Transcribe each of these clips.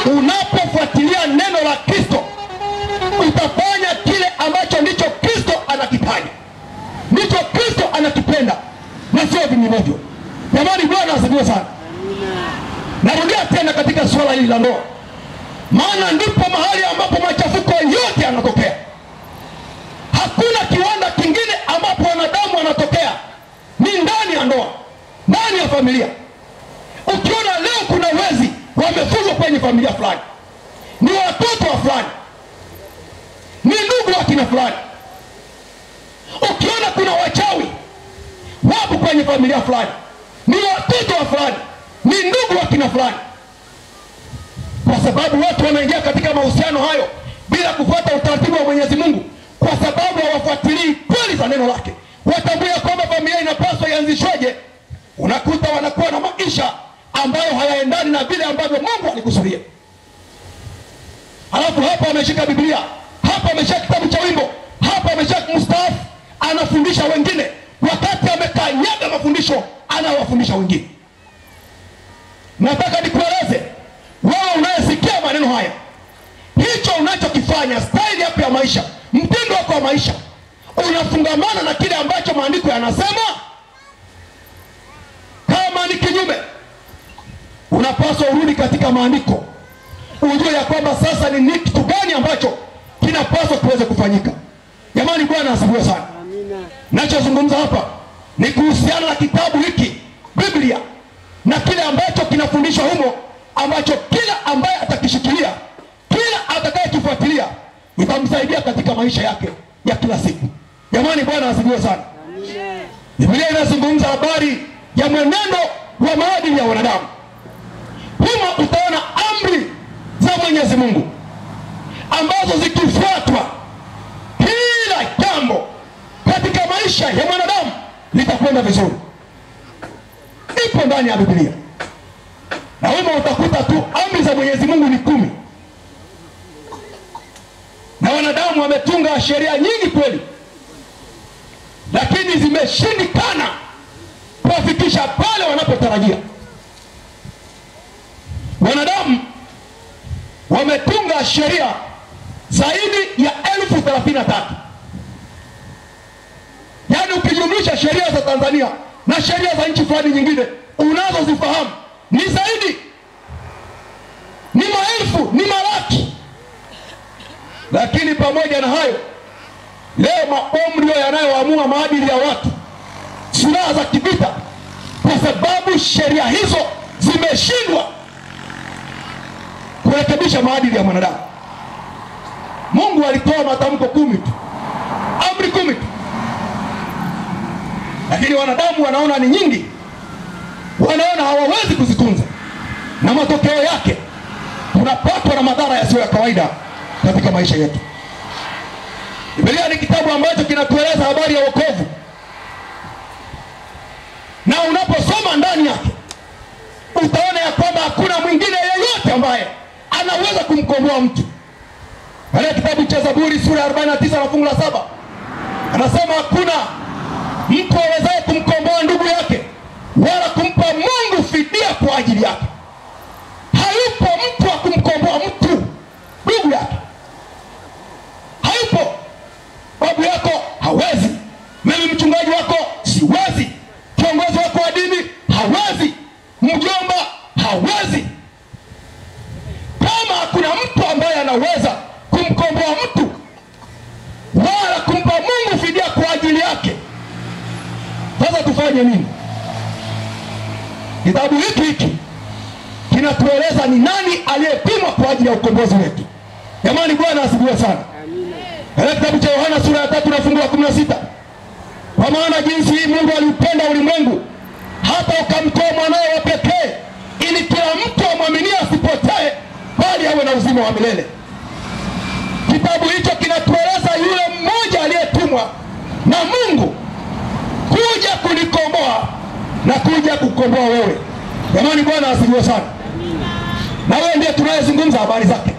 Unapofuatilia neno la Kristo, utafanya kile ambacho ndicho Kristo anakifanya, ndicho Kristo anakipenda, na sio vinginevyo. Jamani, Bwana asifiwe sana. Narudia tena katika swala hili la ndoa, maana ndipo mahali ambapo machafuko yote yanatokea. Hakuna kiwanda kingine ambapo wanadamu wanatokea, ni ndani ya ndoa, ndani ya familia. Ukiona leo kuna wezi wamefuzwa kwenye familia fulani, ni watoto wa fulani, ni ndugu wa kina fulani. Ukiona kuna wachawi wapo kwenye familia fulani, ni watoto wa fulani, ni ndugu wa kina fulani. Kwa sababu watu wanaingia katika mahusiano hayo bila kufuata utaratibu wa Mwenyezi Mungu, kwa sababu hawafuatilii kweli za neno lake, watambua kwamba familia inapaswa ianzishweje. Unakuta wanakuwa na maisha ambayo hayaendani na vile ambavyo Mungu alikusudia. Halafu hapa ameshika Biblia, hapa ameshika kitabu cha wimbo, hapa ameshika mstaafu, anafundisha wengine, wakati amekanyaga mafundisho anawafundisha wengine. Nataka nikueleze wewe unayesikia maneno haya, hicho unachokifanya, staili yako ya maisha, mtindo wako wa maisha, unafungamana na kile ambacho maandiko yanasema? Kama ni kinyume, unapaswa urudi katika maandiko, ujue ya kwamba sasa ni kitu gani ambacho kinapaswa kuweze kufanyika. Jamani, Bwana asifiwe sana. Amina. Nachozungumza hapa ni kuhusiana na kitabu hiki Biblia, na kile ambacho kinafundishwa humo, ambacho kila ambaye atakishikilia, kila atakayekifuatilia, itamsaidia katika maisha yake ya kila siku. Jamani, Bwana asifiwe sana. Amina. Biblia inazungumza habari ya mwenendo wa maadili ya wanadamu. Humo utaona amri za Mwenyezi Mungu ambazo zikifuatwa, kila jambo katika maisha ya mwanadamu litakwenda vizuri. Ipo ndani ya Biblia, na humo utakuta tu amri za Mwenyezi Mungu ni 10. Na wanadamu wametunga sheria nyingi kweli, lakini zimeshindikana kuwafikisha pale wanapotarajia. Wanadamu wametunga sheria zaidi ya 1033. Yaani ukijumlisha sheria za Tanzania na sheria za nchi fulani nyingine unazozifahamu, ni zaidi, ni maelfu, ni malaki. Lakini pamoja na hayo, leo mabomu ndio yanayoamua maadili ya watu, silaha za kivita, kwa sababu sheria hizo zimeshindwa kurekebisha maadili ya mwanadamu. Mungu alitoa matamko 10 tu, amri 10 tu, lakini wanadamu wanaona ni nyingi, wanaona hawawezi kuzitunza, na matokeo yake tunapatwa na madhara yasiyo ya kawaida katika maisha yetu. Biblia ni kitabu ambacho kinatueleza habari ya wokovu, na unaposoma ndani yake utaona ya kwamba hakuna mwingine yeyote ambaye anaweza kumkomboa mtu. Katika kitabu cha Zaburi sura ya 49 na fungu la 7 anasema hakuna mtu awezaye kumkomboa ndugu yake, wala kumpa Mungu fidia kwa ajili yake. Hayupo mtu wa kumkomboa mtu ndugu yake, hayupo. Babu yako hawezi, mimi mchungaji wako siwezi, kiongozi wako wa dini hawezi, mjomba hawezi. Kama hakuna mtu ambaye anaweza kumkomboa mtu wala kumpa Mungu fidia kwa ajili yake, sasa tufanye nini? Kitabu hiki kinatueleza ni nani aliyepimwa kwa ajili ya ukombozi wetu. Jamani, Bwana asifiwe sana. Amina. Kitabu cha Yohana sura ya 3 na fungu la 16, kwa maana jinsi hii Mungu aliupenda ulimwengu hata ukamtoa mwanawe wa pekee, ili kila mtu amwaminie asipotee, bali awe na uzima wa milele. Kitabu hicho kinatueleza yule mmoja aliyetumwa na Mungu kuja kunikomboa na kuja kukomboa wewe. Jamani, Bwana asifiwe sana. Na wewe ndiye tunayezungumza habari zake.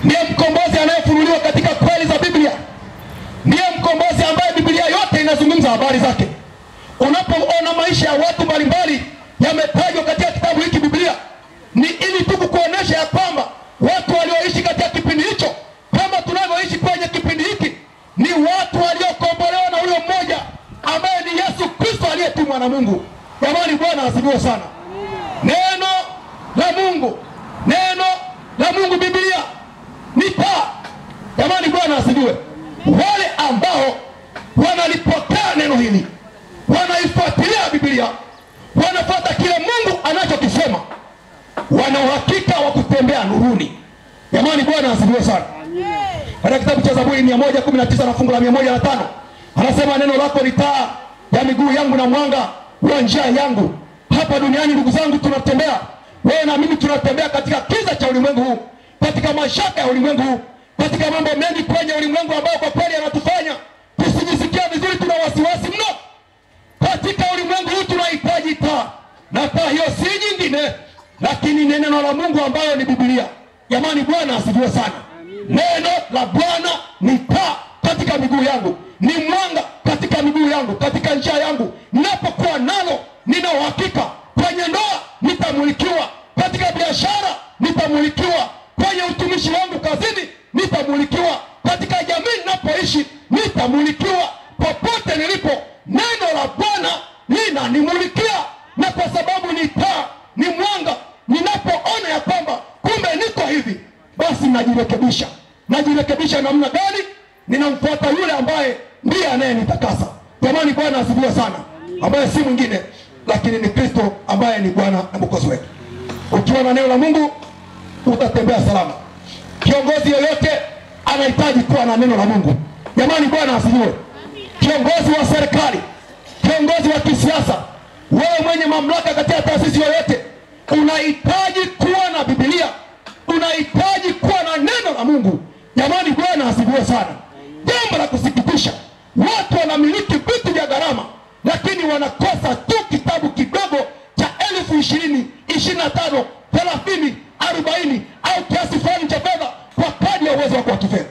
Ndiye mkombozi anayefunuliwa katika kweli za Biblia. Ndiye mkombozi ambaye Biblia yote inazungumza habari zake. Unapoona maisha ya watu mbalimbali yametajwa katika kitabu hiki Biblia, ni ili tu kukuonesha ya kwamba asifiwe sana. Neno la Mungu, neno la Mungu, Biblia ni taa. Jamani, Bwana asifiwe. Wale ambao wanalipokea neno hili, wanaifuatilia Biblia, wanafuata kile Mungu anachokisema, wana uhakika wa kutembea nuruni. Jamani, Bwana asifiwe sana. Katika kitabu cha Zaburi 119 na fungu la 105 anasema, neno lako ni taa ya miguu yangu na mwanga wa njia yangu. Hapa duniani, ndugu zangu, tunatembea, wewe na mimi tunatembea katika kiza cha ulimwengu huu, katika mashaka ya ulimwengu huu, katika mambo mengi kwenye ulimwengu ambao kwa kweli yanatufanya tusijisikia vizuri, tuna wasiwasi mno. Katika ulimwengu huu tunahitaji taa, na taa hiyo si nyingine lakini neno la Mungu ambayo ni Biblia. Jamani, Bwana asifiwe sana. Neno la Bwana ni taa katika miguu yangu, ni mwanga katika miguu yangu, katika njia yangu. Ninapokuwa nalo, nina uhakika kwenye ndoa nitamulikiwa, katika biashara nitamulikiwa, kwenye utumishi wangu kazini nitamulikiwa, katika jamii ninapoishi nitamulikiwa. Popote nilipo, neno la Bwana linanimulikia, na kwa sababu ni taa, ni mwanga, ninapoona ya kwamba kumbe niko hivi, basi najirekebisha. Najirekebisha namna gani? Ninamfuata yule ambaye ndiye anayenitakasa. Jamani, Bwana asifiwe sana, ambaye si mwingine lakini ni Kristo, ambaye ni Bwana na Mwokozi wetu. Ukiwa na neno la Mungu utatembea salama. Kiongozi yeyote anahitaji kuwa na neno la Mungu. Jamani, Bwana asifiwe. Kiongozi wa serikali, kiongozi wa kisiasa, wewe mwenye mamlaka katika taasisi yoyote, unahitaji kuwa na Biblia, unahitaji kuwa na neno la Mungu. Jamani, Bwana asifiwe sana. Jambo la kusikitisha, watu wanamiliki vitu vya gharama, lakini wanakosa tu kitabu kidogo cha 20,000, 25, 30, 40 au kiasi fulani cha fedha kwa kadri ya uwezo wako wa kifedha.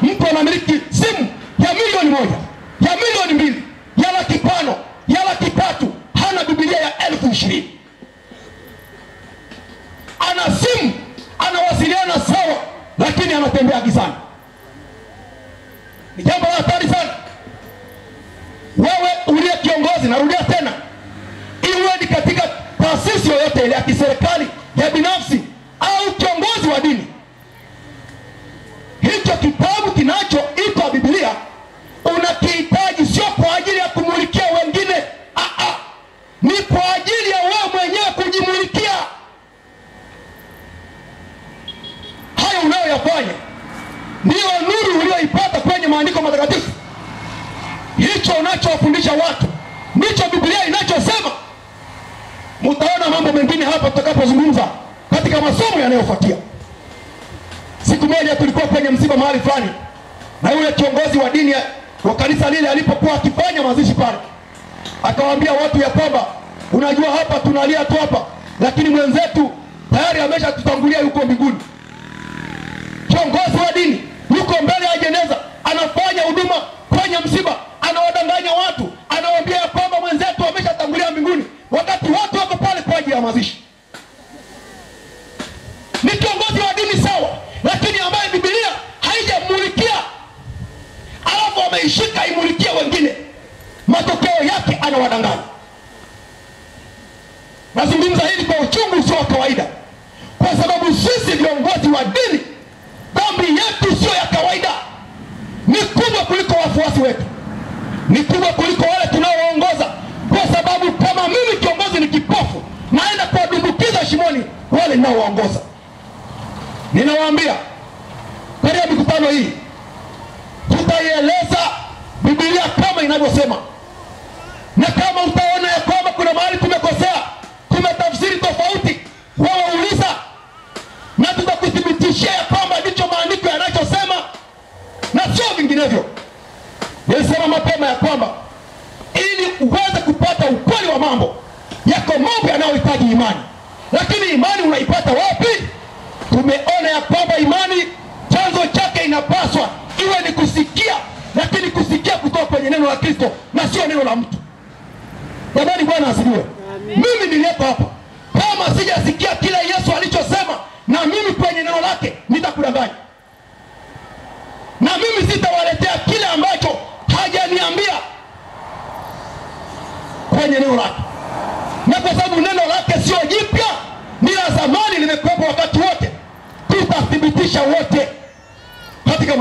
Mtu anamiliki simu ya milioni 1, ya milioni 2, ya 500,000, ya 300,000, hana Biblia ya 20,000. Ana simu, anawasiliana sawa, lakini anatembea gizani. Ni jambo la hatari sana. Wewe uliye kiongozi, narudia tena, iwe ni katika taasisi yoyote ile, ya kiserikali, ya binafsi au kiongozi wa dini, hicho kitabu kinachoitwa Biblia unakihitaji, sio kwa ajili ya kumulikia wengine, ni kwa ajili ya wewe mwenyewe kujimulikia. Hayo unayoyafanya ndiyo nuru uliyoipata kwenye maandiko matakatifu. Hicho unachowafundisha watu ndicho Biblia inachosema. Mtaona mambo mengine hapa tutakapozungumza katika masomo yanayofuatia. Siku moja tulikuwa kwenye msiba mahali fulani, na yule kiongozi wa dini wa kanisa lile alipokuwa akifanya mazishi pale, akawaambia watu ya kwamba, unajua hapa tunalia tu hapa, lakini mwenzetu tayari ameshatutangulia, yuko mbinguni. Kiongozi wa dini yuko mbele ya jeneza, anafanya huduma kwenye msiba, anawadanganya watu, anawaambia ya kwamba mwenzetu ameshatangulia mbinguni, wakati watu wako pale kwa ajili ya mazishi. Ni kiongozi wa dini sawa, lakini ambaye Biblia haijamulikia, alafu ameishika imulikia wengine, matokeo yake anawadanganya. Nazungumza hili kwa uchungu usio wa kawaida, kwa sababu sisi viongozi wa dini, dhambi yetu sio ya kawaida, ni kubwa kuliko wafuasi wetu, ni kubwa kuliko wale tunaoongoza. Kwa sababu kama mimi kiongozi ni kipofu, naenda kuwadumbukiza shimoni wale ninaowaongoza. Ninawaambia, katika mikutano hii tutaieleza Biblia kama inavyosema, na kama utaona ya kwamba kuna mahali tumekosea, tumetafsiri tofauti, wewe uliza, na tutakuthibitishia ya kwamba ndicho maandiko yanachosema na sio vinginevyo. Nilisema mapema ya kwamba ili uweze kupata ukweli wa mambo, yako mambo yanayohitaji imani. Lakini imani unaipata wapi? Tumeona ya kwamba imani chanzo chake inapaswa iwe ni kusikia, lakini kusikia kutoka kwenye neno la Kristo na sio neno la mtu. Jamani, Bwana asifiwe. Mimi nilipo hapa, kama sijasikia kile Yesu alichosema na mimi kwenye neno lake, nitakudanganya. Na mimi sitawaletea kile ambacho hajaniambia kwenye neno lake. na kwa sababu neno lake sio jipya, ni la zamani, limekuwepo wakati wote, tutathibitisha wote katika